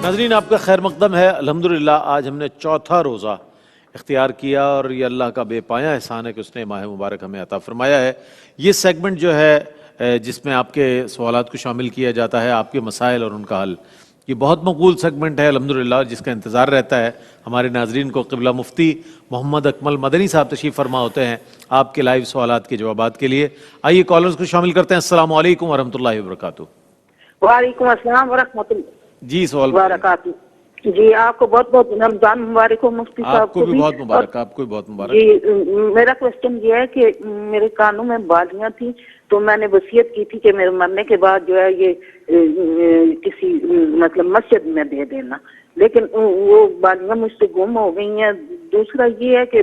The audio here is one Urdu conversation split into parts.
ناظرین آپ کا خیر مقدم ہے. الحمدللہ آج ہم نے چوتھا روزہ اختیار کیا اور یہ اللہ کا بے پایا احسان ہے کہ اس نے ماہ مبارک ہمیں عطا فرمایا ہے. یہ سیگمنٹ جو ہے جس میں آپ کے سوالات کو شامل کیا جاتا ہے، آپ کے مسائل اور ان کا حل، یہ بہت مقبول سیگمنٹ ہے الحمدللہ، جس کا انتظار رہتا ہے ہمارے ناظرین کو. قبلہ مفتی محمد اکمل مدنی صاحب تشریف فرما ہوتے ہیں آپ کے لائیو سوالات کے جوابات کے لیے. آئیے کالرز کو شامل کرتے ہیں. السلام علیکم ورحمۃ اللہ وبرکاتہ. وعلیکم السلام ورحمۃ اللہ جی سوال وبرکاتہ. جی آپ کو بہت بہت رمضان مبارک ہو مفتی صاحب آپ کو بھی بہت مبارک. آپ کو بھی بہت مبارک. جی میرا کوشچن یہ ہے کہ میرے کانوں میں بالیاں تھیں تو میں نے وصیت کی تھی کہ میرے مرنے کے بعد جو ہے یہ کسی مطلب مسجد میں دے دینا، لیکن وہ بالیاں مجھ سے گم ہو گئی ہیں. دوسرا یہ ہے کہ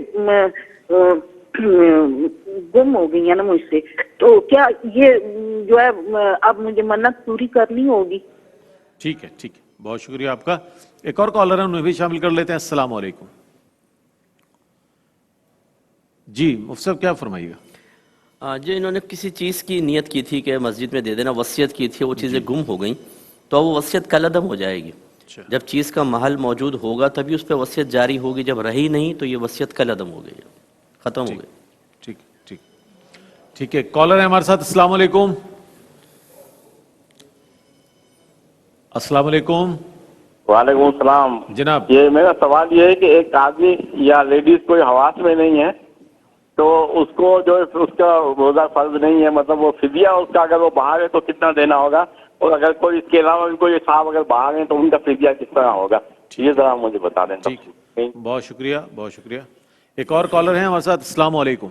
گم ہو گئی ہیں نا مجھ سے، تو کیا یہ جو ہے اب مجھے منت پوری کرنی ہوگی؟ ٹھیک ہے ٹھیک ہے، بہت شکریہ آپ کا. ایک اور کالر ہے، انہیں بھی شامل کر لیتے ہیں. السلام علیکم. جی مفتی صاحب کیا فرمائیے گا؟ جو انہوں نے کسی چیز کی نیت کی تھی کہ مسجد میں دے دینا، وصیت کی تھی، وہ چیزیں گم ہو گئیں تو وہ وصیت کالعدم ہو جائے گی. جب چیز کا محل موجود ہوگا تبھی اس پہ وصیت جاری ہوگی، جب رہی نہیں تو یہ وصیت کالعدم ہو گئی، ختم ہو گئی. ٹھیک ٹھیک ٹھیک ہے. کالر ہے ہمارے ساتھ. السلام علیکم. السلام علیکم. وعلیکم السلام. جناب یہ میرا سوال یہ ہے کہ ایک آدمی یا لیڈیز کوئی حواس میں نہیں ہے تو اس کو جو اس کا روزہ فرض نہیں ہے، مطلب وہ فدیہ اس کا اگر وہ باہر ہے تو کتنا دینا ہوگا، اور اگر کوئی اس کے علاوہ بھی کوئی صاحب اگر باہر ہیں تو ان کا فدیہ کس طرح ہوگا، یہ ذرا مجھے بتا دیں. ٹھیک، بہت شکریہ بہت شکریہ. ایک اور کالر ہیں ہمارے ساتھ. السلام علیکم.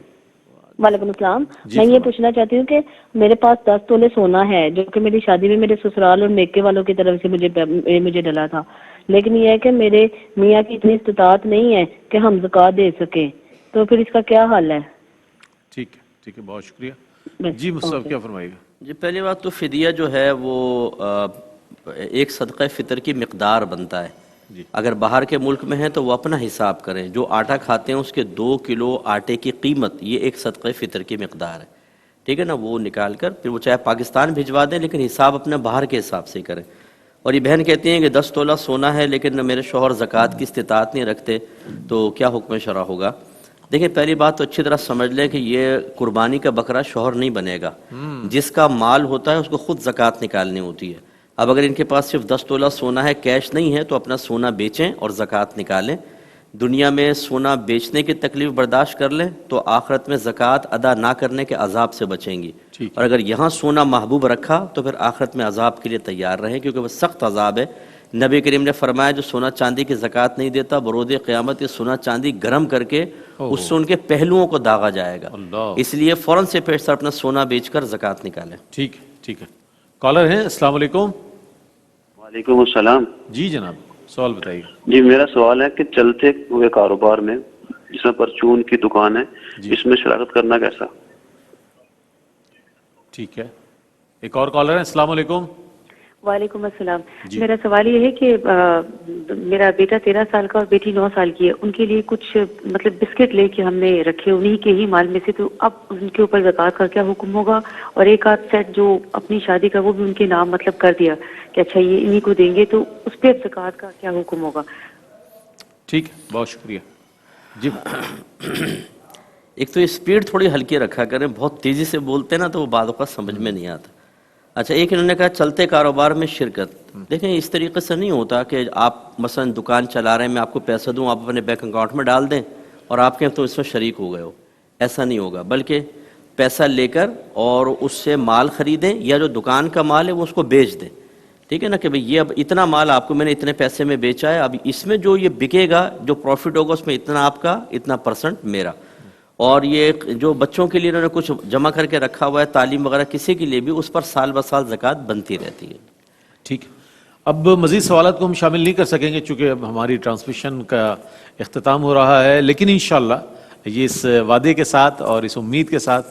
وعلیکم السلام. میں یہ پوچھنا چاہتی ہوں کہ میرے پاس 10 تولے سونا ہے جو کہ میری شادی میں میرے سسرال اور میکے والوں کی طرف سے مجھے ڈلا تھا، لیکن یہ ہے کہ میرے میاں کی اتنی استطاعت نہیں ہے کہ ہم زکوٰۃ دے سکیں، تو پھر اس کا کیا حل ہے؟ ٹھیک ہے ٹھیک ہے، بہت شکریہ. جی مصطفیٰ کیا فرمائے گا؟ جی پہلی بات تو فدیہ جو ہے وہ ایک صدقہ فطر کی مقدار بنتا ہے. اگر باہر کے ملک میں ہیں تو وہ اپنا حساب کریں، جو آٹا کھاتے ہیں اس کے 2 کلو آٹے کی قیمت یہ ایک صدقہ فطر کی مقدار ہے، ٹھیک ہے نا، وہ نکال کر پھر وہ چاہے پاکستان بھجوا دیں لیکن حساب اپنے باہر کے حساب سے ہی کریں. اور یہ بہن کہتی ہیں کہ 10 تولہ سونا ہے لیکن میرے شوہر زکوٰۃ کی استطاعت نہیں رکھتے تو کیا حکم شرع ہوگا؟ دیکھیں پہلی بات تو اچھی طرح سمجھ لیں کہ یہ قربانی کا بکرا شوہر نہیں بنے گا، جس کا مال ہوتا ہے اس کو خود زکوٰۃ نکالنی ہوتی ہے. اب اگر ان کے پاس صرف 10 تولہ سونا ہے، کیش نہیں ہے، تو اپنا سونا بیچیں اور زکوٰۃ نکالیں. دنیا میں سونا بیچنے کی تکلیف برداشت کر لیں تو آخرت میں زکوٰۃ ادا نہ کرنے کے عذاب سے بچیں گی. اور اگر یہاں سونا محبوب رکھا تو پھر آخرت میں عذاب کے لیے تیار رہیں، کیونکہ وہ سخت عذاب ہے. نبی کریم نے فرمایا جو سونا چاندی کی زکوٰۃ نہیں دیتا بروز قیامت یہ سونا چاندی گرم کر کے اس سے ان کے پہلوؤں کو داغا جائے گا. اس لیے فوراً سے پیسہ اپنا سونا بیچ کر زکوٰۃ نکالیں. ٹھیک ہے ٹھیک ہے. کالر ہیں. السلام علیکم. وعلیکم السلام. جی جناب سوال بتائیے. جی میرا سوال ہے کہ چلتے ہوئے کاروبار میں جس میں پرچون کی دکان ہے اس میں شراکت کرنا کیسا؟ ٹھیک ہے. ایک اور کالر ہے. السلام علیکم. وعلیکم السلام. میرا سوال یہ ہے کہ میرا بیٹا 13 سال کا اور بیٹی 9 سال کی ہے، ان کے لیے کچھ مطلب بسکٹ لے کے ہم نے رکھے انہی کے ہی مال میں سے، تو اب ان کے اوپر زکوٰۃ کا کیا حکم ہوگا؟ اور ایک آدھ سیٹ جو اپنی شادی کا وہ بھی ان کے نام مطلب کر دیا کہ اچھا یہ انہی کو دیں گے، تو اس پہ زکوٰۃ کا کیا حکم ہوگا؟ ٹھیک ہے بہت شکریہ. جی ایک تو اسپیڈ تھوڑی ہلکی رکھا کریں، بہت تیزی سے بولتے ہیں نا تو وہ بعض اوقات سمجھ میں نہیں آتا. اچھا ایک انہوں نے کہا چلتے کاروبار میں شرکت. دیکھیں اس طریقے سے نہیں ہوتا کہ آپ مثلا دکان چلا رہے ہیں، میں آپ کو پیسہ دوں، آپ اپنے بینک اکاؤنٹ میں ڈال دیں اور آپ کے تو اس میں شریک ہو گئے ہو. ایسا نہیں ہوگا، بلکہ پیسہ لے کر اور اس سے مال خریدیں یا جو دکان کا مال ہے وہ اس کو بیچ دیں. ٹھیک ہے نا کہ بھئی یہ اب اتنا مال آپ کو میں نے اتنے پیسے میں بیچا ہے، اب اس میں جو یہ بکے گا جو پروفٹ ہوگا اس میں اتنا آپ کا، اتنا % میرا. اور یہ جو بچوں کے لیے انہوں نے کچھ جمع کر کے رکھا ہوا ہے تعلیم وغیرہ کسی کے لیے بھی، اس پر سال بہ سال زکوٰۃ بنتی رہتی ہے. ٹھیک. اب مزید سوالات کو ہم شامل نہیں کر سکیں گے چونکہ اب ہماری ٹرانسمیشن کا اختتام ہو رہا ہے، لیکن انشاءاللہ یہ اس وعدے کے ساتھ اور اس امید کے ساتھ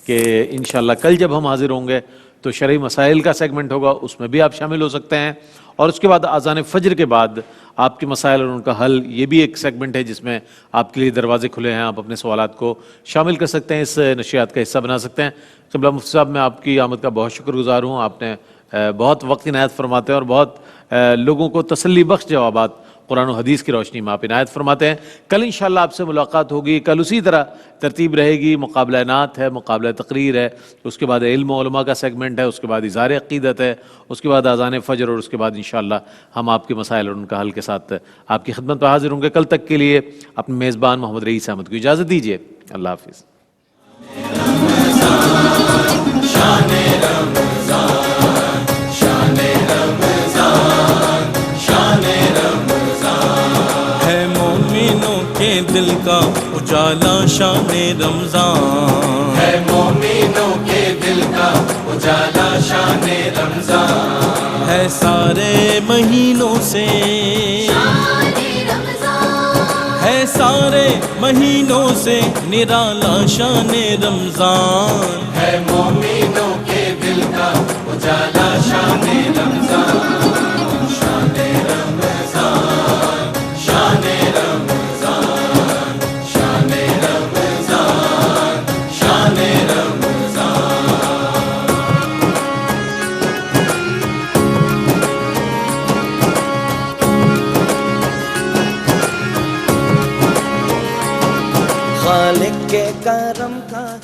کہ انشاءاللہ کل جب ہم حاضر ہوں گے تو شرعی مسائل کا سیگمنٹ ہوگا، اس میں بھی آپ شامل ہو سکتے ہیں. اور اس کے بعد اذان فجر کے بعد آپ کے مسائل اور ان کا حل، یہ بھی ایک سیگمنٹ ہے جس میں آپ کے لیے دروازے کھلے ہیں، آپ اپنے سوالات کو شامل کر سکتے ہیں، اس نشریات کا حصہ بنا سکتے ہیں. قبلہ مفتی صاحب میں آپ کی آمد کا بہت شکر گزار ہوں. آپ نے بہت وقت عنایت فرماتے ہیں اور بہت لوگوں کو تسلی بخش جوابات قرآن و حدیث کی روشنی میں آپ عنایت فرماتے ہیں. کل انشاءاللہ آپ سے ملاقات ہوگی. کل اسی طرح ترتیب رہے گی. مقابلہ نعت ہے, مقابلہ تقریر ہے, اس کے بعد علم و علماء کا سیگمنٹ ہے, اس کے بعد اظہار عقیدت ہے, اس کے بعد اذان فجر, اور اس کے بعد انشاءاللہ ہم آپ کے مسائل اور ان کا حل کے ساتھ آپ کی خدمت میں حاضر ہوں گے. کل تک کے لیے اپنے میزبان محمد رئیس احمد کو اجازت دیجیے. اللہ حافظ. دل کا اجالا شان رمضان ہے, مومنوں کے دل کا اجالا شان رمضان ہے, سارے مہینوں سے ہے, سارے مہینوں سے نرالا شان رمضان ہے, مومنوں کے دل کا اجالا شان رمضان. شان رمضان, شان رمضان, خالق کے کرم کا